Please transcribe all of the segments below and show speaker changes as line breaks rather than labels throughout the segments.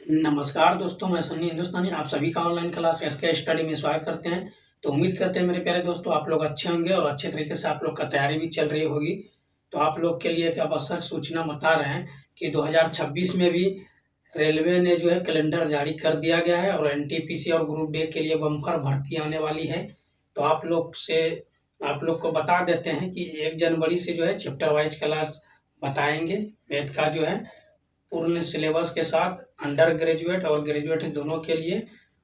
नमस्कार दोस्तों, मैं सन्नी हिंदुस्तानी आप सभी का ऑनलाइन क्लास एसके स्टडी में स्वागत करते हैं। तो उम्मीद करते हैं मेरे प्यारे दोस्तों आप लोग अच्छे होंगे और अच्छे तरीके से आप लोग का तैयारी भी चल रही होगी। तो आप लोग के लिए एक आवश्यक सूचना बता रहे हैं कि 2026 में भी रेलवे ने जो है कैलेंडर जारी कर दिया गया है और एनटीपीसी और ग्रुप डी के लिए बम्पर भर्ती आने वाली है। तो आप लोग को बता देते हैं कि 1 जनवरी से जो है चैप्टर वाइज क्लास बताएँगे। मैथ का जो है पूर्ण सिलेबस के साथ अंडर ग्रेजुएट और ग्रेजुएट दोनों के लिए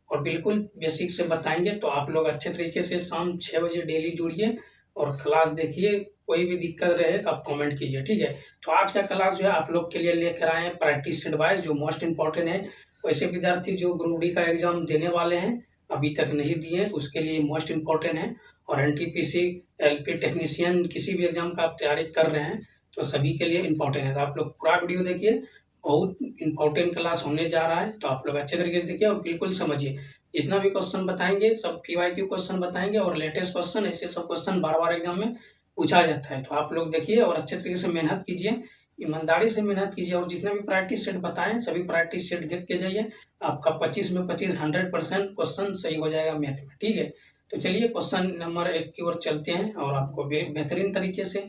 और बिल्कुल बेसिक से बताएँगे। तो आप लोग अच्छे तरीके से शाम 6 बजे डेली जुड़िए और क्लास देखिए। कोई भी दिक्कत रहे तो आप कमेंट कीजिए, ठीक है? तो आज का क्लास जो है आप लोग के लिए लेकर आए हैं प्रैक्टिस एडवाइस जो मोस्ट इम्पोर्टेंट है। वैसे विद्यार्थी जो ग्रुप डी का एग्ज़ाम देने वाले हैं, अभी तक नहीं दिए हैं, तो उसके लिए मोस्ट इम्पोर्टेंट है। और एनटीपीसी, एलपी टेक्नीशियन किसी भी एग्ज़ाम का आप तैयारी कर रहे हैं, तो सभी के लिए इम्पोर्टेंट है। तो आप लोग पूरा वीडियो देखिए, बहुत इम्पोर्टेंट क्लास होने जा रहा है। तो आप लोग अच्छे तरीके से देखिए और बिल्कुल समझिए। जितना भी क्वेश्चन बताएँगे सब पीवाईक्यू क्वेश्चन बताएँगे और लेटेस्ट क्वेश्चन, ऐसे सब क्वेश्चन बार-बार एग्ज़ाम में पूछा जाता है। तो आप लोग देखिए और अच्छे तरीके से मेहनत कीजिए, ईमानदारी से मेहनत कीजिए और जितना भी प्रैक्टिस सेट बताएँ सभी प्रैक्टिस सेट देख के जाइए। आपका 25 में 25 100% क्वेश्चन सही हो जाएगा मैथ में, ठीक है? तो चलिए क्वेश्चन नंबर 1 की ओर चलते हैं और आपको बेहतरीन तरीके से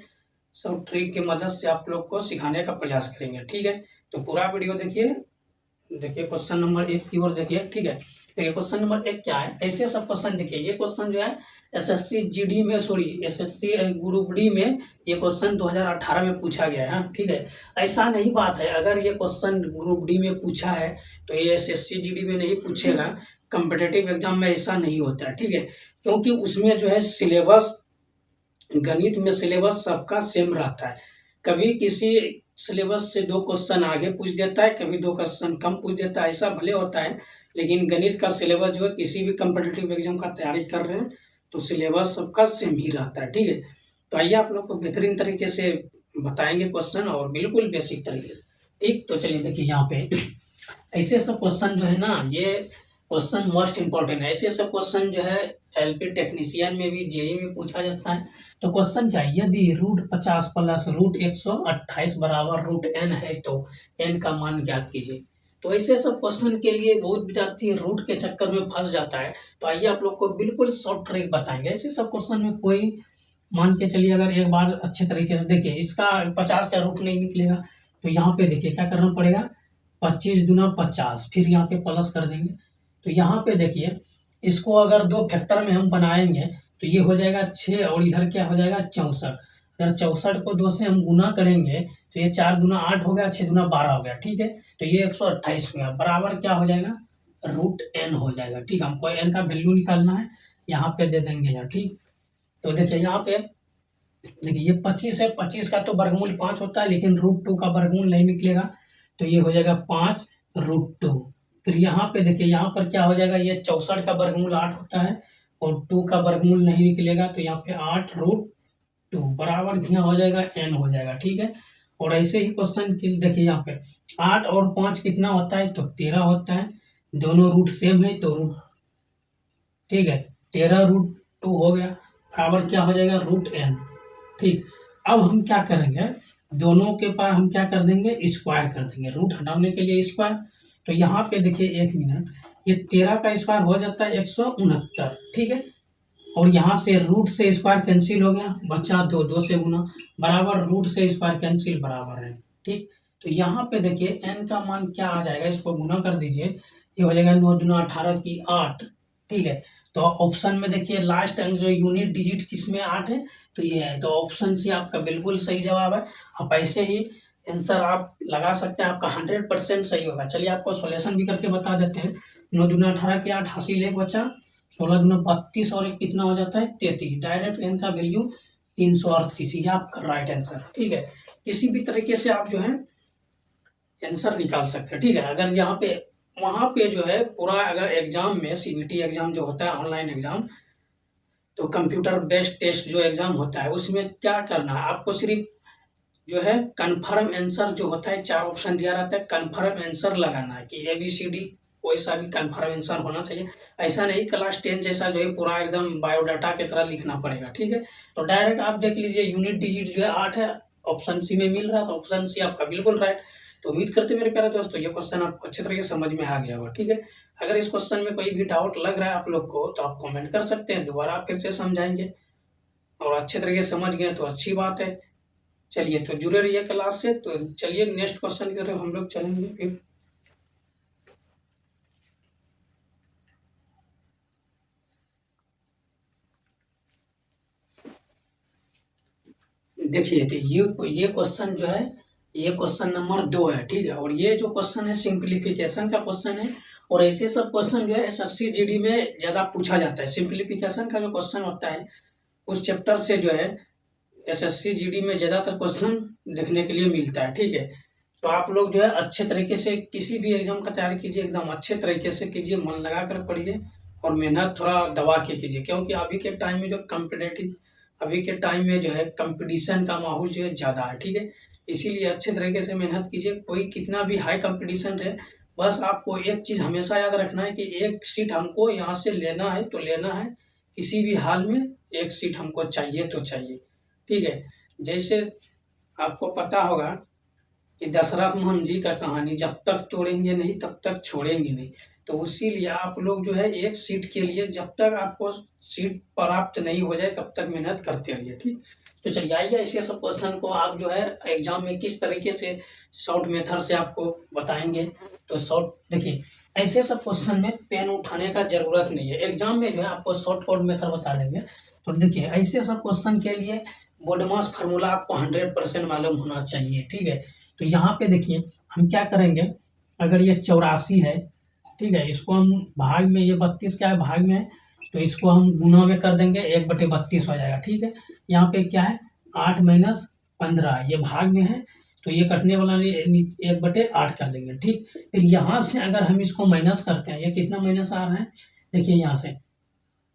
सब ट्रिक की मदद से आप लोग को सिखाने का प्रयास करेंगे, ठीक है? तो पूरा वीडियो देखिए। देखिए क्वेश्चन नंबर 1 की ओर देखिए, ठीक है? देखिए क्वेश्चन नंबर 1 क्या है? ऐसे सब क्वेश्चन देखिए, ये क्वेश्चन जो है एसएससी जीडी में एसएससी ग्रुप डी में ये क्वेश्चन 2018 में पूछा गया है, हाँ, ठीक है? ऐसा नहीं बात है अगर ये क्वेश्चन ग्रुप डी में पूछा है तो ये एसएससी जीडी में नहीं पूछेगा। कॉम्पिटिटिव एग्जाम में ऐसा नहीं होता है, ठीक है? क्योंकि उसमें जो है सिलेबस, गणित में सिलेबस सबका सेम रहता है। कभी किसी सिलेबस से 2 क्वेश्चन आगे पूछ देता है, कभी 2 क्वेश्चन कम पूछ देता है, ऐसा भले होता है। लेकिन गणित का सिलेबस जो है किसी भी कॉम्पिटिटिव एग्ज़ाम का तैयारी कर रहे हैं, तो सिलेबस सबका सेम ही रहता है, ठीक है? तो आइए आप लोग को बेहतरीन तरीके से बताएँगे क्वेश्चन और बिल्कुल बेसिक तरीके से, ठीक? तो चलिए देखिए यहाँ पे ऐसे सब क्वेश्चन जो है ना, ये क्वेश्चन मोस्ट इम्पोर्टेंट है। ऐसे सब क्वेश्चन जो है एलपी टेक्नीशियन में भी, जेईई में पूछा जाता है। तो क्वेश्चन क्या है? यदि √50 प्लस √128 बराबर √n है तो n का मान ज्ञात कीजिए। तो ऐसे सब क्वेश्चन के लिए बहुत विद्यार्थी रूट के चक्कर में फँस जाता है। तो आइए आप लोग को बिल्कुल शॉर्ट ट्रिक बताएँगे। ऐसे सब क्वेश्चन में कोई मान के चलिए अगर एक बार अच्छे तरीके से देखिए, इसका 50 का रूट नहीं निकलेगा, तो यहाँ पे देखिए क्या करना पड़ेगा, 25 दूना 50, फिर यहाँ पे प्लस कर देंगे। तो यहाँ पे देखिए इसको अगर 2 फैक्टर में हम बनाएँगे तो ये हो जाएगा 6 और इधर क्या हो जाएगा 64। अगर 64 को 2 से हम गुना करेंगे तो ये 4 दूना 8 हो गया, 6 दूना 12 हो गया, ठीक है? तो ये 128 हो गया, बराबर क्या हो जाएगा, √n हो जाएगा, ठीक है? हमको n का वैल्यू निकालना है, यहाँ पे दे देंगे यहाँ, ठीक? तो देखिए यहाँ पे देखिए ये 25 है, 25 का तो वर्गमूल 5 होता है, लेकिन √2 का वर्गमूल नहीं निकलेगा, तो ये हो जाएगा 5 √2। फिर यहाँ पे देखिए यहाँ पर क्या हो जाएगा, ये 64 का वर्गमूल 8 होता है और 2 का वर्गमूल नहीं निकलेगा, तो यहाँ पे 8 √2 बराबर यहाँ हो जाएगा n हो जाएगा, ठीक है? और ऐसे ही क्वेश्चन के देखिए यहाँ पे 8 और 5 कितना होता है, तो 13 होता है। दोनों रूट सेम है तो रूट, ठीक है, 13 √2 हो गया, बराबर क्या हो जाएगा √n, ठीक? अब हम क्या करेंगे, दोनों के पास हम क्या कर देंगे, स्क्वायर कर देंगे, रूट हटाने के लिए स्क्वायर। तो यहाँ पे देखिए 1 मिनट, ये 13 का स्क्वायर हो जाता है 169, ठीक है? और यहाँ से रूट से स्क्वायर कैंसिल हो गया, बचा 2, 2 से गुना, बराबर रूट से स्क्वायर कैंसिल बराबर है, ठीक? तो यहाँ पे देखिए n का मान क्या आ जाएगा, इसको गुना कर दीजिए, ये हो जाएगा 9 दूना 18 की 8, ठीक है? तो ऑप्शन में देखिए लास्ट टाइम जो यूनिट डिजिट किसमें 8 है, तो ये है, तो ऑप्शन सी आपका बिल्कुल सही जवाब है। आप ऐसे ही आंसर आप लगा सकते हैं, आपका 100% सही होगा। चलिए आपको सॉल्यूशन भी करके बता देते हैं। 9 दूना 18 की 8 हासिल 1 बचा, 16 दूना 32 और 1 कितना हो जाता है 33। डायरेक्ट n का वैल्यू 338, ये आपका राइट आंसर, ठीक है? किसी भी तरीके से आप जो है आंसर निकाल सकते हैं, ठीक है? अगर यहाँ पे वहाँ पे जो है पूरा अगर एग्जाम में सीबीटी एग्जाम जो होता है ऑनलाइन एग्जाम, तो कंप्यूटर बेस्ड टेस्ट जो एग्जाम होता है उसमें क्या करना है, आपको सिर्फ जो है कन्फर्म आंसर जो होता है, 4 ऑप्शन दिया रहता है, कन्फर्म आंसर लगाना है कि ABCD कोई सा भी कन्फर्म आंसर होना चाहिए। ऐसा नहीं क्लास 10 जैसा जो है पूरा एकदम बायोडाटा की तरह लिखना पड़ेगा, ठीक है? तो डायरेक्ट आप देख लीजिए यूनिट डिजिट जो है 8 है, ऑप्शन सी में मिल रहा है, तो ऑप्शन सी आपका बिल्कुल राइट। तो उम्मीद करते हैं मेरे प्यारे दोस्तों ये क्वेश्चन आपको अच्छे तरीके से समझ में आ गया होगा, ठीक है। अगर इस क्वेश्चन में कोई भी डाउट लग रहा है आप लोग को तो आप कमेंट कर सकते हैं, दोबारा फिर से समझाएंगे और अच्छे तरीके से समझ गए तो अच्छी बात है। चलिए तो जुड़े रहिए क्लास से। तो चलिए नेक्स्ट क्वेश्चन की तरफ हम लोग चलेंगे फिर। देखिए तो ये क्वेश्चन जो है ये क्वेश्चन नंबर 2 है, ठीक है। और ये जो क्वेश्चन है सिंप्लीफिकेशन का क्वेश्चन है और ऐसे सब क्वेश्चन जो है एसएससी जीडी में ज़्यादा पूछा जाता है। सिंप्लीफिकेशन का जो क्वेश्चन होता है उस चैप्टर से जो है एसएससी जीडी में ज़्यादातर क्वेश्चन देखने के लिए मिलता है, ठीक है। तो आप लोग जो है अच्छे तरीके से किसी भी एग्जाम का तैयारी कीजिए, एकदम अच्छे तरीके से कीजिए, मन लगा कर पढ़िए और मेहनत थोड़ा दबा के कीजिए, क्योंकि अभी के टाइम में जो अभी के टाइम में जो है कंपटीशन का माहौल जो है ज़्यादा है, ठीक है। इसीलिए अच्छे तरीके से मेहनत कीजिए, कोई कितना भी हाई कंपटीशन रहे, बस आपको एक चीज़ हमेशा याद रखना है कि एक सीट हमको यहाँ से लेना है तो लेना है, किसी भी हाल में एक सीट हमको चाहिए तो चाहिए, ठीक है। जैसे आपको पता होगा कि दशरथ मोहन जी का कहानी, जब तक तोड़ेंगे नहीं तब तक छोड़ेंगे नहीं। तो इसीलिए आप लोग जो है एक सीट के लिए जब तक आपको सीट प्राप्त नहीं हो जाए तब तक मेहनत करते रहिए, ठीक। तो चलिए आइए ऐसे सब क्वेश्चन को आप जो है एग्जाम में किस तरीके से शॉर्ट मेथड से आपको बताएंगे। तो शॉर्ट देखिए ऐसे सब क्वेश्चन में पेन उठाने का जरूरत नहीं है, एग्जाम में जो है आपको शॉर्टकट मेथड बता देंगे। तो देखिए ऐसे सब क्वेश्चन के लिए बोडमास फार्मूला आपको 100% मालूम होना चाहिए, ठीक है। तो यहाँ पे देखिए हम क्या करेंगे, अगर ये 84 है, ठीक है, इसको हम भाग में, ये 32 क्या है भाग में है, तो इसको हम गुना में कर देंगे, 1/32 हो जाएगा, ठीक है। यहाँ पे क्या है 8 माइनस 15 ये भाग में है, तो ये कटने वाला 1/8 कर देंगे, ठीक। फिर यहाँ से अगर हम इसको माइनस करते हैं, ये कितना माइनस आ रहा है देखिए यहाँ से,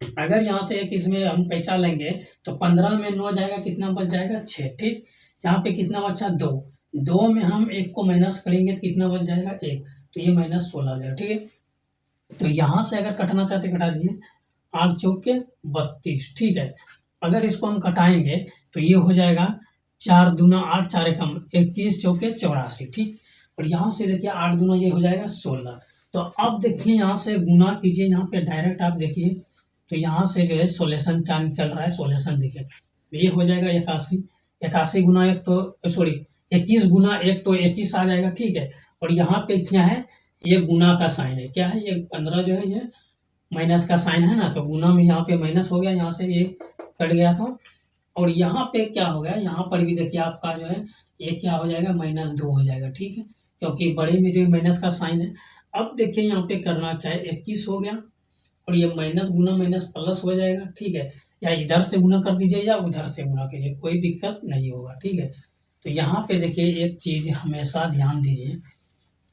अगर यहाँ से एक इसमें हम पैसा लेंगे तो 15 में 9 जाएगा, कितना बच जाएगा 6, ठीक। यहाँ पे कितना बचा 2, 2 में हम 1 को माइनस करेंगे तो कितना बच जाएगा 1, तो ये -16 हो जाएगा, ठीक है। तो यहाँ से अगर कटना चाहते कटा दीजिए, 8 चौके 32, ठीक है। अगर इसको हम कटाएंगे तो ये हो जाएगा 4 दूना 8, 4 एकम 21 चौके 84, ठीक। और यहाँ से देखिए 8 दूना ये हो जाएगा 16। तो अब देखिए यहाँ से गुना कीजिए, यहाँ पे डायरेक्ट आप देखिए तो यहाँ से जो है सोल्यूशन क्या निकल रहा है, सोल्यूशन देखिए ये हो जाएगा 81, 81 गुना 1 तो सॉरी 21 गुना 1 तो 21 आ जाएगा, ठीक है। और यहाँ पे क्या है ये गुना का साइन है, क्या है ये 15 जो है ये माइनस का साइन है ना, तो गुना में यहाँ पे माइनस हो गया, यहाँ से ये कट गया था। और यहाँ पे क्या हो गया, यहाँ पर भी देखिए आपका जो है ये क्या हो जाएगा -2 हो जाएगा, ठीक है, क्योंकि बड़े में जो है माइनस का साइन है। अब देखिए यहाँ पे करना क्या है, 21 हो गया और ये माइनस गुना माइनस प्लस हो जाएगा, ठीक है। या इधर से गुना कर दीजिए या उधर से गुना कीजिए, कोई दिक्कत नहीं होगा, ठीक है। तो यहाँ पे देखिए एक चीज़ हमेशा ध्यान दीजिए,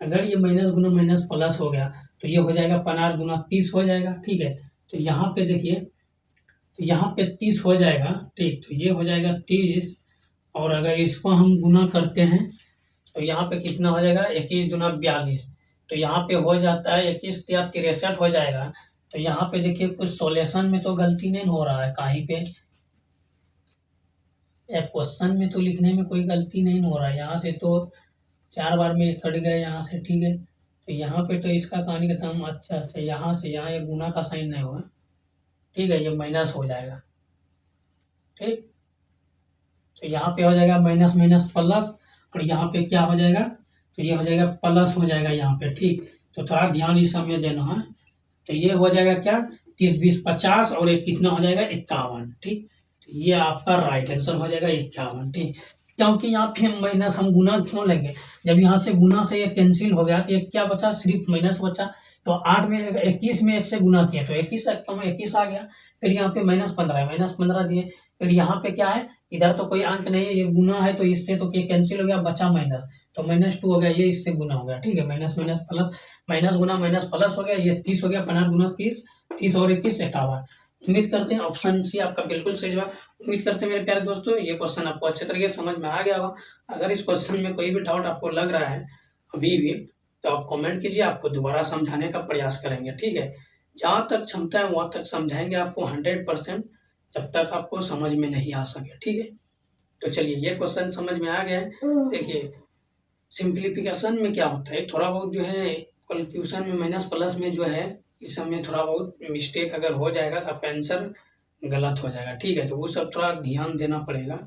अगर ये माइनस गुना माइनस प्लस हो गया तो ये हो जाएगा 15 गुना 30 हो जाएगा, ठीक है। तो यहाँ पे देखिए तो यहाँ पे 30 हो जाएगा, ठीक। तो ये हो जाएगा 30 और अगर इसको हम गुना करते हैं तो यहाँ पे कितना हो जाएगा 21 दूना 42, तो यहाँ पे हो जाता है 21 या 63 हो जाएगा। तो यहाँ पे देखिए कुछ सॉल्यूशन में तो गलती नहीं हो रहा है, कहीं पे क्वेश्चन में तो लिखने में कोई गलती नहीं हो रहा है, यहाँ से तो 4 बार में कट गए यहाँ से, ठीक है। तो यहाँ पे तो इसका कहानी खत्म। अच्छा यहाँ से यहाँ ये गुना का साइन नहीं होगा, ठीक है, ये माइनस हो जाएगा, ठीक। तो यहाँ पे हो जाएगा माइनस माइनस प्लस और यहाँ पे क्या हो जाएगा, तो ये हो जाएगा प्लस हो जाएगा यहाँ पे, ठीक। तो थोड़ा ध्यान इस समय देना है। तो ये हो जाएगा क्या 30 20 50 और एक कितना हो जाएगा 51, ठीक। तो ये आपका राइट आंसर हो जाएगा 51, ठीक। क्योंकि यहाँ पे माइनस हम गुना क्यों लेंगे, जब यहाँ से गुना से ये कैंसिल हो गया तो ये क्या बचा, सिर्फ माइनस बचा। तो 8 में 21 में 1 से गुना किया तो 21 21 आ गया। फिर यहाँ पे -15 दिए, फिर यहाँ पे क्या है इधर तो कोई अंक नहीं है, ये गुना है तो इससे तो ये कैंसिल हो गया, बचा माइनस, तो -2 हो गया, ये इससे गुना हो गया, ठीक है। माइनस माइनस प्लस, माइनस गुना माइनस प्लस हो गया, ये 30 हो गया, 15 गुना 30, 30 और 21 51। उम्मीद करते हैं ऑप्शन सी आपका बिल्कुल सही जवाब। उम्मीद करते हैं मेरे प्यारे दोस्तों ये क्वेश्चन आपको अच्छे तरीके से समझ में आ गया होगा। अगर इस क्वेश्चन में कोई भी डाउट आपको लग रहा है अभी भी तो आप कमेंट कीजिए, आपको दोबारा समझाने का प्रयास करेंगे, ठीक है। जहाँ तक क्षमता है वहाँ तक समझाएंगे आपको 100%, जब तक आपको समझ में नहीं आ सके, ठीक है। तो चलिए ये क्वेश्चन समझ में आ गया है। देखिए सिंप्लीफिकेशन में क्या होता है, थोड़ा बहुत जो है कैलकुलेशन में माइनस प्लस में जो है, इस सब में थोड़ा बहुत मिस्टेक अगर हो जाएगा तो आपका आंसर गलत हो जाएगा, ठीक है। तो वो सब थोड़ा ध्यान देना पड़ेगा,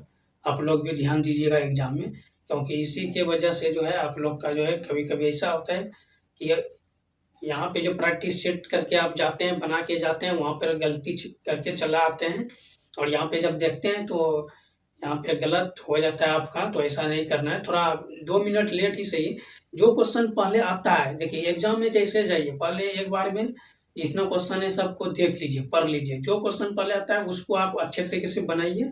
आप लोग भी ध्यान दीजिएगा एग्जाम में, क्योंकि इसी के वजह से जो है आप लोग का जो है कभी कभी ऐसा होता है कि यहाँ पे जो प्रैक्टिस सेट करके आप जाते हैं, बना के जाते हैं, वहाँ पर गलती करके चला आते हैं, और यहाँ पे जब देखते हैं तो यहाँ पे गलत हो जाता है आपका। तो ऐसा नहीं करना है, थोड़ा 2 मिनट लेट ही सही, जो क्वेश्चन पहले आता है, देखिए एग्जाम में जैसे जाइए पहले एक बार में जितना क्वेश्चन है सबको देख लीजिए, पढ़ लीजिए, जो क्वेश्चन पहले आता है उसको आप अच्छे तरीके से बनाइए।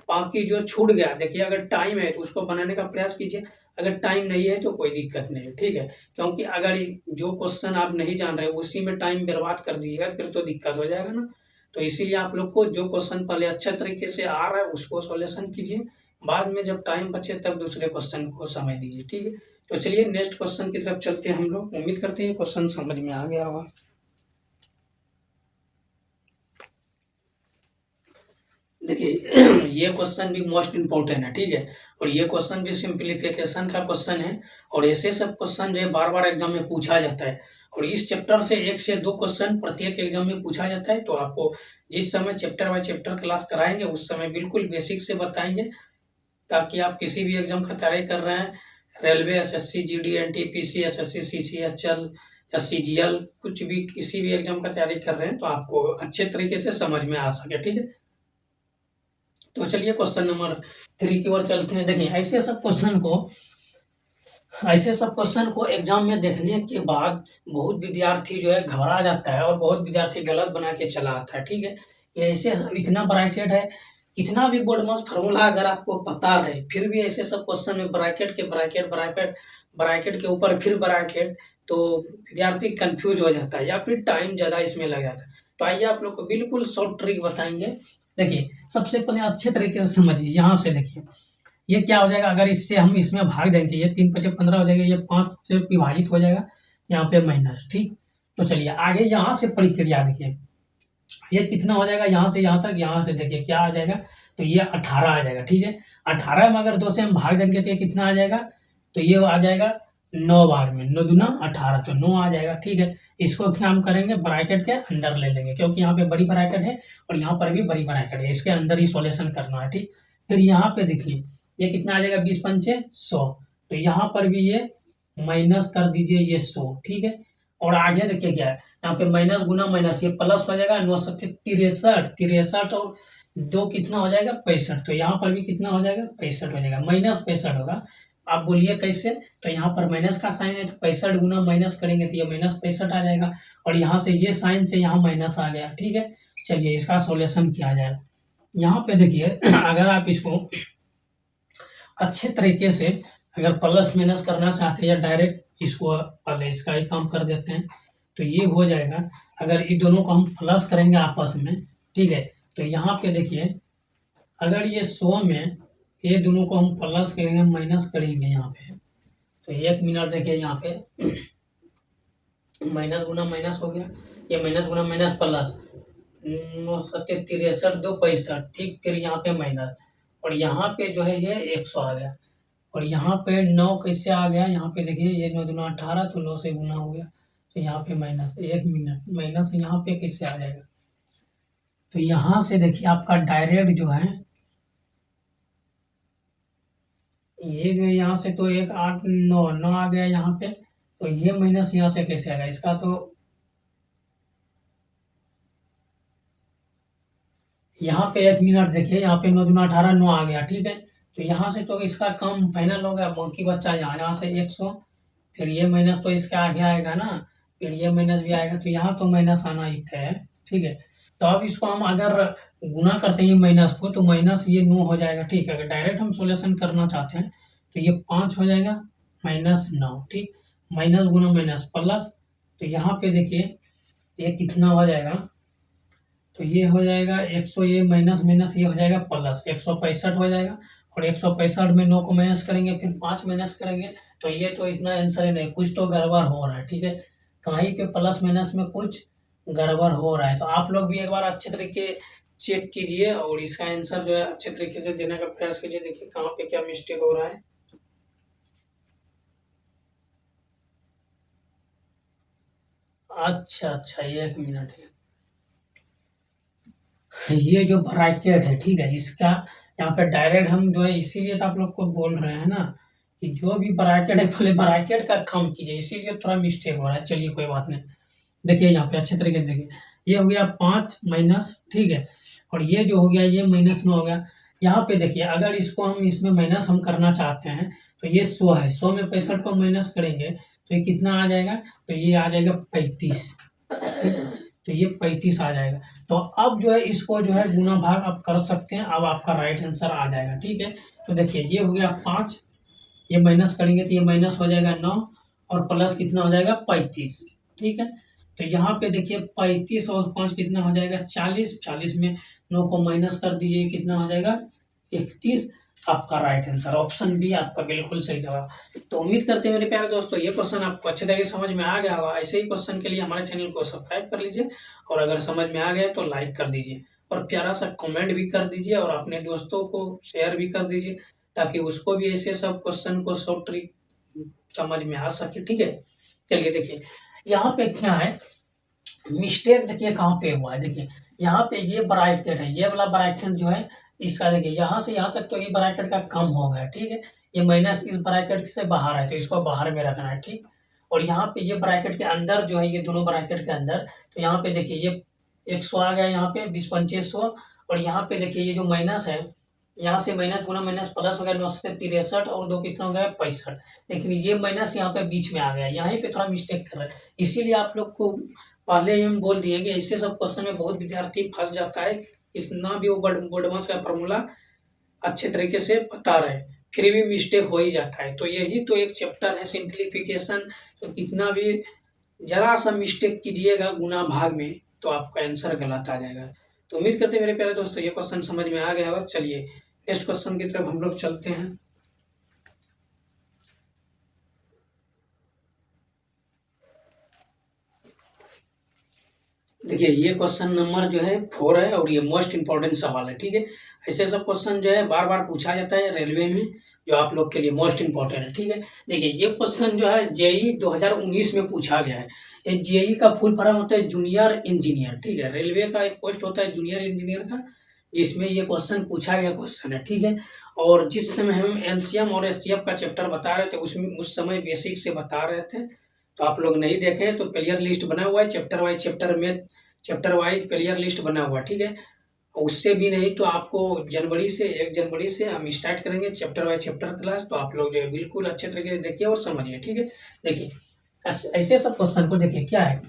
बाकी जो छूट गया, देखिए अगर टाइम है तो उसको बनाने का प्रयास कीजिए, अगर टाइम नहीं है तो कोई दिक्कत नहीं है, ठीक है। क्योंकि अगर जो क्वेश्चन आप नहीं जान रहे उसी में टाइम बर्बाद कर दीजिएगा फिर तो दिक्कत हो जाएगा ना। तो इसीलिए आप लोग को जो क्वेश्चन पहले अच्छे तरीके से आ रहा है उसको सॉल्यूशन कीजिए, बाद में जब टाइम बचे तब दूसरे क्वेश्चन को समझ लीजिए, ठीक है। तो चलिए नेक्स्ट क्वेश्चन की तरफ चलते हैं हम लोग, उम्मीद करते हैं क्वेश्चन समझ में आ गया होगा। देखिए ये क्वेश्चन भी मोस्ट इम्पोर्टेंट है, ठीक है, और ये क्वेश्चन भी सिंप्लीफिकेशन का क्वेश्चन है, और ऐसे सब क्वेश्चन जो है बार बार एग्जाम में पूछा जाता है, और इस चैप्टर से 1 से 2 क्वेश्चन प्रत्येक एग्जाम में पूछा जाता है। तो आपको जिस समय चैप्टर बाय चैप्टर क्लास कराएंगे उस समय बिल्कुल बेसिक से बताएंगे, ताकि आप किसी भी एग्जाम का तैयारी कर रहे हैं, railway, SSC, GD, NTPC, SSC, CGHL या सीजीएल, कुछ भी किसी भी एग्जाम का तैयारी कर रहे हैं तो आपको अच्छे तरीके से समझ में आ सके, ठीक है। तो चलिए क्वेश्चन नंबर 3 की ओर चलते हैं। देखिए ऐसे सब क्वेश्चन को एग्जाम में देखने के बाद बहुत विद्यार्थी जो है घबरा जाता है और बहुत विद्यार्थी गलत बना के चला आता है, ठीक है। ये ऐसे सब इतना ब्रैकेट है, कितना भी बोर्डमास फार्मूला अगर आपको पता रहे फिर भी ऐसे सब क्वेश्चन में ब्रैकेट के ब्रैकेट ब्रैकेट ब्रैकेट के ऊपर फिर ब्रैकेट, तो विद्यार्थी कंफ्यूज हो जाता है या फिर टाइम ज़्यादा इसमें लग जाता है। तो आइए आप लोग को बिल्कुल शॉर्ट ट्रिक बताएंगे। देखिए सबसे पहले अच्छे तरीके से समझिए, यहाँ से देखिए ये क्या हो जाएगा, अगर इससे हम इसमें भाग देंगे, ये 3×5 = 15 हो जाएगा, ये 5 से विभाजित हो जाएगा, यहाँ पे माइनस, ठीक। तो चलिए आगे यहाँ से प्रक्रिया देखिए, ये कितना हो जाएगा यहाँ से यहाँ तक, यहाँ से देखिए क्या आ जाएगा, तो ये 18 आ जाएगा, ठीक है। 18 में अगर 2 से हम भाग देंगे तो ये कितना आ जाएगा, तो ये आ जाएगा 9 बार में, 9 दूना 18, तो 9 आ जाएगा, ठीक है। इसको क्या हम करेंगे, ब्रैकेट के अंदर ले लेंगे, क्योंकि यहाँ पे बड़ी ब्रैकेट है और यहाँ पर भी बड़ी ब्रैकेट है, इसके अंदर ही सॉल्यूशन करना है, ठीक। फिर यहाँ पे देखिए ये कितना आ जाएगा, 20×5 = 100, तो यहाँ पर भी ये माइनस कर दीजिए ये 100, ठीक है। और आगे देखिए क्या है, यहाँ पे माइनस गुना माइनस ये प्लस हो जाएगा, 9×7 = 63, और 2 कितना हो जाएगा, 65, तो यहाँ पर भी कितना हो जाएगा, 65 हो जाएगा, -65 होगा। आप बोलिए कैसे, तो यहाँ पर माइनस का साइन है तो 65 गुना माइनस करेंगे तो ये -65 आ जाएगा, और यहाँ से ये साइन से यहाँ माइनस आ गया, ठीक है। चलिए इसका सॉल्यूशन किया जाए। यहाँ पे देखिए अगर आप इसको अच्छे तरीके से अगर प्लस माइनस करना चाहते हैं या डायरेक्ट इसको पहले इसका ही काम कर देते हैं, तो ये हो जाएगा। अगर इन दोनों को हम प्लस करेंगे आपस में, ठीक है, तो यहाँ पे देखिए अगर ये 100 में ये दोनों को हम प्लस करेंगे माइनस करेंगे यहाँ पे, तो 1 मिनट देखिए यहाँ पे माइनस गुना माइनस हो गया, ये माइनस गुना माइनस प्लस, 9×7 = 63, 2 65, ठीक। फिर यहाँ पे माइनस, और यहाँ पे जो है ये 100 आ गया, और यहाँ पे 9 कैसे आ गया, यहाँ पे देखिए ये 9 दूना 18, तो 9 से गुना हो गया, तो यहाँ पे माइनस, 1 मिनट माइनस यहाँ पे कैसे आ जाएगा, तो यहाँ से देखिए आपका डायरेक्ट जो है ये जो यहाँ से तो 1 8 9 9 आ गया यहाँ पे, तो ये माइनस यहाँ से कैसे आएगा, इसका तो यहाँ पे 1 मिनट देखिए, यहाँ पे 9 दूना 18, 9 आ गया, ठीक है। तो यहाँ से तो इसका काम फाइनल हो गया, बाकी बच्चा यहाँ से 100, फिर ये माइनस तो इसके आगे आएगा ना, फिर ये माइनस भी आएगा, तो यहाँ तो माइनस आना ही है, ठीक है। तो अब इसको हम अगर गुना करते हैं माइनस को, तो माइनस ये 9 हो जाएगा, ठीक है। अगर डायरेक्ट हम सोल्यूशन करना चाहते हैं तो ये 5 हो जाएगा, -9, ठीक। माइनस गुना माइनस प्लस, तो यहाँ पे देखिए ये कितना हो जाएगा, तो ये हो जाएगा 100, ये माइनस माइनस ये हो जाएगा प्लस, 165 हो जाएगा, और 165 में 9 को माइनस करेंगे फिर 5 माइनस करेंगे, तो ये तो इतना आंसर ही नहीं, कुछ तो गड़बड़ हो रहा है, ठीक है। कहीं पे प्लस माइनस में कुछ गड़बड़ हो रहा है, तो आप लोग भी एक बार अच्छे तरीके चेक कीजिए और इसका आंसर जो है अच्छे तरीके से देने का प्रयास कीजिए, देखिए कहाँ पे क्या मिस्टेक हो रहा है। अच्छा अच्छा, 1 मिनट है। ये जो ब्रैकेट है, ठीक है, इसका यहाँ पे डायरेक्ट हम जो है इसीलिए तो आप लोग को बोल रहे हैं ना कि जो भी ब्रैकेट है पहले ब्रैकेट का कम कीजिए, इसीलिए थोड़ा मिस्टेक हो रहा है। चलिए कोई बात नहीं। देखिए यहाँ पे अच्छे तरीके से देखिए, ये हो गया 5 माइनस, ठीक है, और ये जो हो गया ये माइनस में हो गया। यहाँ पे देखिए अगर इसको हम इसमें माइनस हम करना चाहते हैं तो ये 100 है, 100 में 65 को माइनस करेंगे तो ये कितना आ जाएगा, तो ये आ जाएगा 35, ठीक, तो ये 35 आ जाएगा। तो अब जो है इसको जो है गुना भाग आप कर सकते हैं, अब आपका राइट आंसर आ जाएगा, ठीक है। तो देखिए ये हो गया 5, ये माइनस करेंगे तो ये माइनस हो जाएगा 9, और प्लस कितना हो जाएगा 35, ठीक है। तो यहाँ पे देखिए 35 और 5 कितना हो जाएगा 40, 40 में 9 को माइनस कर दीजिए, कितना हो जाएगा 31। आपका राइट आंसर ऑप्शन बी आपका बिल्कुल सही जवाब। तो उम्मीद करते हैं मेरे प्यारे दोस्तों ये क्वेश्चन आपको अच्छे तरीके से समझ में आ गया होगा। ऐसे ही क्वेश्चन के लिए हमारे चैनल को सब्सक्राइब कर लीजिए, और अगर समझ में आ गया तो लाइक कर दीजिए, और प्यारा सा कमेंट भी कर दीजिए, और अपने दोस्तों को शेयर भी कर दीजिए, ताकि उसको भी ऐसे सब क्वेश्चन को शॉर्ट ट्रिक समझ में आ सके, ठीक है। चलिए देखिए यहाँ पे क्या है, मिस्टेक देखिए कहाँ पे हुआ है। देखिए यहाँ पे ये ब्रैकेट है, ये वाला ब्रैकेट जो है इसका देखिए यहाँ से यहाँ तक तो ये ब्रैकेट का कम हो गया, ठीक है। ये माइनस इस ब्रैकेट से बाहर है तो इसको बाहर में रखना है, ठीक। और यहाँ पे ये ब्रैकेट के अंदर जो है, ये दोनों ब्रैकेट के अंदर, तो यहाँ पे देखिए ये 100 आ गया, यहाँ पे 20 25 100, और यहाँ पे देखिए ये जो माइनस है, यहाँ से माइनस गुना माइनस प्लस हो गया 963, और दो कितना हो गया 65, लेकिन ये माइनस यहाँ पे बीच में आ गया, यहाँ पे थोड़ा मिस्टेक कर रहा है। इसीलिए आप लोग को पहले ही हम बोल दिए कि ऐसे सब क्वेश्चन में बहुत विद्यार्थी फंस जाता है, इतना भी वो बोर्डमास का फॉर्मूला अच्छे तरीके से बता रहे हैं, फिर भी मिस्टेक हो ही जाता है। तो यही तो एक चैप्टर है सिंप्लीफिकेशन। तो कितना भी जरा सा मिस्टेक कीजिएगा गुना भाग में तो आपका आंसर गलत आ जाएगा। तो उम्मीद करते हैं मेरे प्यारे दोस्तों ये क्वेश्चन समझ में आ गया होगा। चलिए नेक्स्ट क्वेश्चन की तरफ हम लोग चलते हैं। देखिए ये क्वेश्चन नंबर जो है 4 है, और ये मोस्ट इंपॉर्टेंट सवाल है, ठीक है। ऐसे सब क्वेश्चन जो है बार बार पूछा जाता है रेलवे में, जो आप लोग के लिए मोस्ट इंपॉर्टेंट है, ठीक है। देखिए ये क्वेश्चन जो है जेई 2019 में पूछा गया है। ये जेई का फुल फॉर्म होता है जूनियर इंजीनियर, ठीक है। रेलवे का एक पोस्ट होता है जूनियर इंजीनियर का, जिसमें ये क्वेश्चन पूछा गया क्वेश्चन है, ठीक है। और जिस समय हम एलसीएम और एसटीएफ का चैप्टर बता रहे थे उसमें उस समय बेसिक से बता रहे थे, तो आप लोग नहीं देखे तो प्लेयर लिस्ट बना हुआ है, चैप्टर वाइज प्लेयर लिस्ट बना हुआ है, ठीक है। और उससे भी नहीं तो आपको 1 जनवरी से हम स्टार्ट करेंगे चैप्टर वाइज चैप्टर क्लास, तो आप लोग जो है बिल्कुल अच्छे तरीके से देखिए और समझिए, ठीक है। देखिए ऐसे सब क्वेश्चन को देखिए क्या है,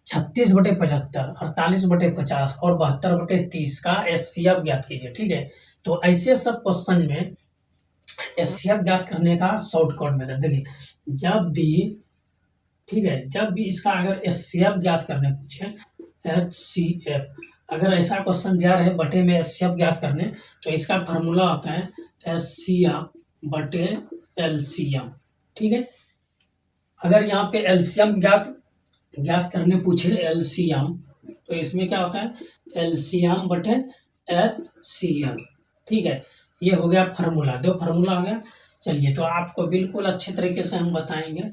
36/75, 48/50 और 72/30 का एचसीएफ ज्ञात कीजिए, ठीक है। तो ऐसे सब क्वेश्चन में एचसीएफ ज्ञात करने का शॉर्टकट मेथड देखिए, जब भी, ठीक है, जब भी इसका अगर एचसीएफ ज्ञात करने पूछे, एचसीएफ अगर ऐसा क्वेश्चन दिया रहे बटे में एचसीएफ ज्ञात करने, तो इसका फार्मूला होता है एचसीएफ बटे एलसीएम, ठीक है। अगर यहाँ पे एलसीएम ज्ञात करने पूछे एलसीएम, तो इसमें क्या होता है एलसीएम बटे एचसीएम, ठीक है। ये हो गया फार्मूला, दो फार्मूला हो गया। चलिए तो आपको बिल्कुल अच्छे तरीके से हम बताएंगे,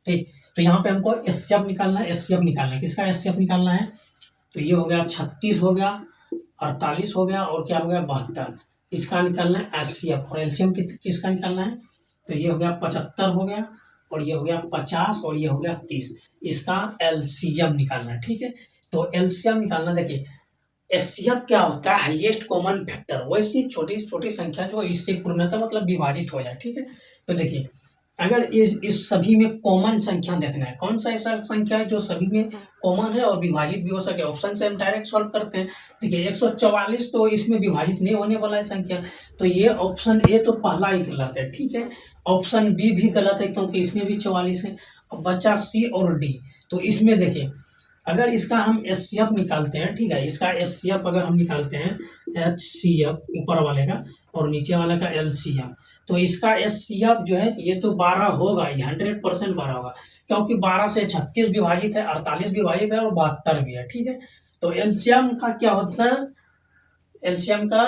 ठीक। तो यहाँ पे हमको एचसीएफ निकालना है, एचसीएफ निकालना है, किसका एचसीएफ निकालना है, तो ये हो गया 36 हो गया, 48 हो गया, और क्या हो गया 72, इसका निकालना है एचसीएफ। और एलसीएम किसका निकालना है, तो ये हो गया 75 हो गया, और ये हो गया 50, और ये हो गया 30, इसका एलसीएम निकालना है, ठीक है। तो एलसीएम निकालना, देखिए एचसीएफ क्या होता है हाईएस्ट कॉमन फैक्टर, वैसी छोटी छोटी संख्या जो इससे पूर्णतः मतलब विभाजित हो जाए, ठीक है। तो देखिए अगर इस सभी में कॉमन संख्या देखना है, कौन सा ऐसा संख्या है जो सभी में कॉमन है और विभाजित भी हो सके, ऑप्शन से हम डायरेक्ट सॉल्व करते हैं। देखिए 144 तो इसमें विभाजित नहीं होने वाला है संख्या, तो ये ऑप्शन ए तो पहला ही गलत है, ठीक है। ऑप्शन बी भी गलत है क्योंकि इसमें भी 44 है। अब बचा सी और डी, तो इसमें देखिए अगर इसका हम एचसीएफ निकालते हैं, ठीक है, इसका एचसीएफ अगर हम निकालते हैं एचसीएफ ऊपर वाले का और नीचे वाले का एलसीएम, तो इसका एचसीएफ जो है ये तो 12 होगा, ये 100% 12 होगा, क्योंकि 12 से 36 विभाजित है, 48 विभाजित है और 72 भी है, ठीक है। तो एलसीएम का क्या होता है, एलसीएम का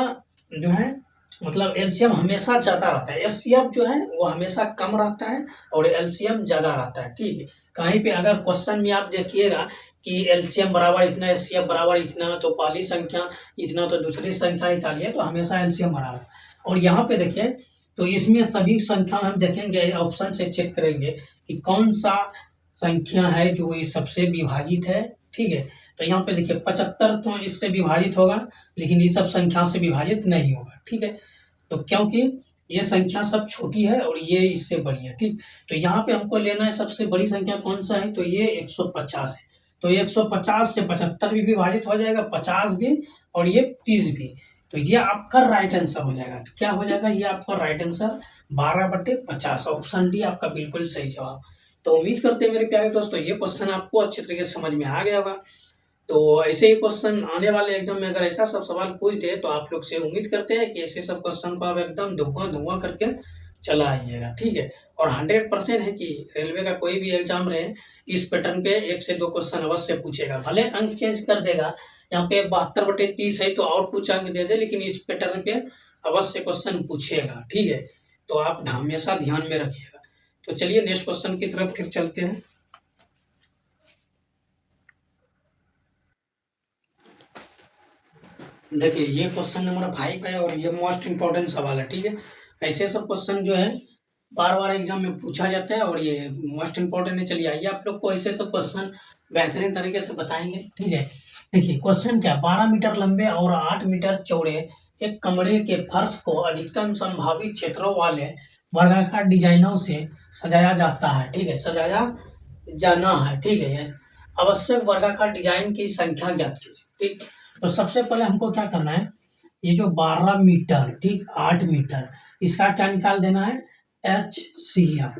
जो है मतलब एलसीएम हमेशा ज़्यादा रहता है, एचसीएफ जो है वो हमेशा कम रहता है और एलसीएम ज़्यादा रहता है, ठीक है। कहीं पे अगर क्वेश्चन में आप देखिएगा कि एलसीएम बराबर इतना, एचसीएफ बराबर इतना, तो पहली संख्या इतना तो दूसरी संख्या निकालिए, तो हमेशा एलसीएम बराबर। और यहाँ पे देखिए, तो इसमें सभी संख्या हम देखेंगे, ऑप्शन से चेक करेंगे कि कौन सा संख्या है जो ये सबसे विभाजित है, ठीक है। तो यहाँ पे देखिए 75 तो इससे विभाजित होगा, लेकिन ये सब संख्या से विभाजित नहीं होगा, ठीक है। तो क्योंकि ये संख्या सब छोटी है और ये इससे बड़ी है, ठीक। तो यहाँ पे हमको लेना है सबसे बड़ी संख्या कौन सा है, तो ये 150 है। तो 150 से 75 भी विभाजित हो जाएगा, 50 भी और ये 30 भी। तो ये आपका राइट आंसर हो जाएगा। क्या हो जाएगा, ये आपका राइट आंसर 12/50, ऑप्शन डी आपका बिल्कुल सही जवाब। तो उम्मीद करते हैं मेरे प्यारे दोस्तों ये क्वेश्चन आपको अच्छे तरीके से समझ में आ गया होगा। तो ऐसे ही क्वेश्चन आने वाले एग्जाम में अगर ऐसा सब सवाल पूछ दे तो आप लोग से उम्मीद करते हैं कि ऐसे सब क्वेश्चन को आप एकदम धुआं करके चला आइएगा, ठीक है। और 100% है कि रेलवे का कोई भी एग्जाम रहे, इस पैटर्न पे 1 से 2 क्वेश्चन अवश्य पूछेगा। भले अंक चेंज कर देगा, यहाँ पे 72/30 है तो और कुछ अंक दे दे, लेकिन इस पैटर्न पे अवश्य क्वेश्चन पूछेगा, ठीक है। तो आप हमेशा ध्यान में रखिएगा। तो चलिए नेक्स्ट क्वेश्चन की तरफ फिर चलते हैं। देखिए ये क्वेश्चन नंबर 5 है और ये मोस्ट इम्पोर्टेंट सवाल है, ठीक है। ऐसे सब क्वेश्चन जो है बार-बार एग्जाम में पूछा जाता है और ये मोस्ट इम्पोर्टेंट है। चलिए आइए आप लोग को ऐसे सब क्वेश्चन बेहतरीन तरीके से बताएंगे, ठीक है। देखिए क्वेश्चन क्या, 12 मीटर लंबे और 8 मीटर चौड़े एक कमरे के फर्श को अधिकतम संभावित क्षेत्रों वाले वर्गाकार डिजाइनों से सजाया जाता है, ठीक है, सजाया जाना है, ठीक है। आवश्यक वर्गाकार डिजाइन की संख्या ज्ञात कीजिए, ठीक। तो सबसे पहले हमको क्या करना है, ये जो 12 मीटर, ठीक, 8 मीटर, इसका क्या निकाल देना है, HCF।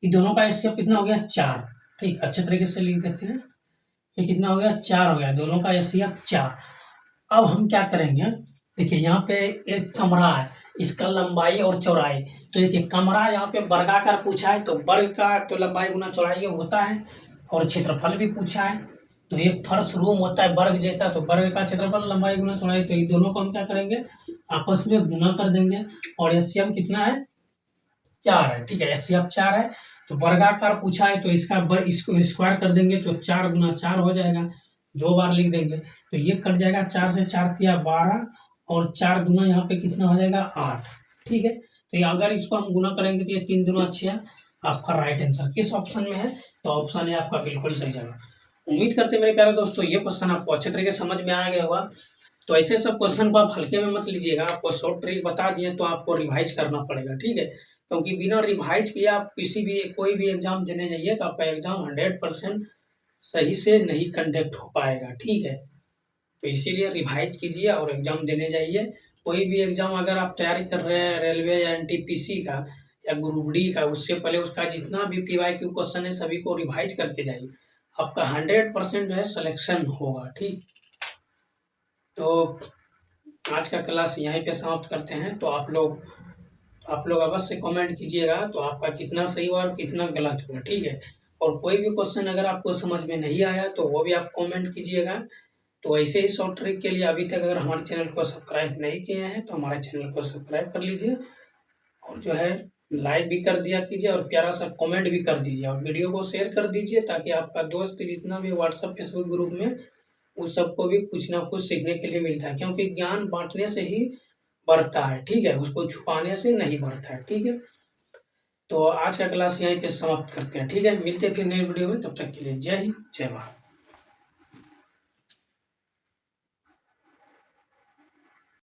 ये दोनों का HCF कितना हो गया, 4, ठीक। अच्छे तरीके से लिख देते हैं, ये कितना हो गया, 4 हो गया, दोनों का HCF 4। अब हम क्या करेंगे, देखिए यहाँ पे एक कमरा है, इसका लंबाई और चौड़ाई, तो देखिए कमरा यहाँ पे वर्गाकार पूछा है, तो वर्ग का तो लंबाई गुना चौड़ाई होता है, और क्षेत्रफल भी पूछा है। तो एक फर्श रूम होता है वर्ग जैसा, तो वर्ग का क्षेत्रफल लंबाई गुना चौड़ाई, तो ये दोनों को हम क्या करेंगे, आपस में गुना कर देंगे। और HCF कितना है, 4 है, ठीक है, HCF 4 है। तो वर्गाकार पूछा है तो इसको स्क्वायर कर देंगे, तो 4 गुना 4 हो जाएगा, 2 बार लिख देंगे, तो ये कट जाएगा, 4 से 4 किया 12, और 4 गुना यहाँ पे कितना हो जाएगा, 8, ठीक है। तो ये अगर इसको हम गुना करेंगे तो ये 3 दूना 6, आपका राइट आंसर किस ऑप्शन में है, तो ऑप्शन है आपका बिल्कुल सही जगह। उम्मीद करते हैं मेरे प्यारे दोस्तों ये क्वेश्चन आपको अच्छे तरीके से समझ में आ गया होगा। तो ऐसे सब क्वेश्चन को आप हल्के में मत लीजिएगा, आपको शॉर्ट ट्रिक बता दिए तो आपको रिवाइज करना पड़ेगा, ठीक है। क्योंकि बिना रिवाइज किए आप किसी भी कोई भी एग्जाम देने जाइए तो आपका एग्जाम 100% सही से नहीं कंडक्ट हो पाएगा, ठीक है। तो इसीलिए रिवाइज कीजिए और एग्जाम देने जाइए। कोई भी एग्जाम अगर आप तैयारी कर रहे हैं रेलवे या NTPC का या ग्रुप डी का, उससे पहले उसका जितना भी PYQ क्वेश्चन है सभी को रिवाइज करके जाइए, आपका 100% जो है सिलेक्शन होगा, ठीक। तो आज का क्लास यहीं पे समाप्त करते हैं। तो आप लोग अवश्य कमेंट कीजिएगा तो आपका कितना सही हुआ और कितना गलत हुआ, ठीक है। और कोई भी क्वेश्चन अगर आपको समझ में नहीं आया तो वो भी आप कमेंट कीजिएगा। तो ऐसे ही शॉर्ट ट्रिक के लिए अभी तक अगर हमारे चैनल को सब्सक्राइब नहीं किए हैं तो हमारे चैनल को सब्सक्राइब कर लीजिए, और जो है लाइक भी कर दिया कीजिए और प्यारा सा कमेंट भी कर दीजिए, और वीडियो को शेयर कर दीजिए ताकि आपका दोस्त जितना भी व्हाट्सएप फेसबुक ग्रुप में उस सबको भी कुछ ना कुछ सीखने के लिए मिलता है, क्योंकि ज्ञान बांटने से ही बढ़ता है, ठीक है, उसको छुपाने से नहीं बढ़ता है, ठीक है। तो आज का क्लास यहीं पे समाप्त करते हैं, ठीक है। मिलते हैं फिर नई वीडियो में, तब तक के लिए जय हिंद जय भारत।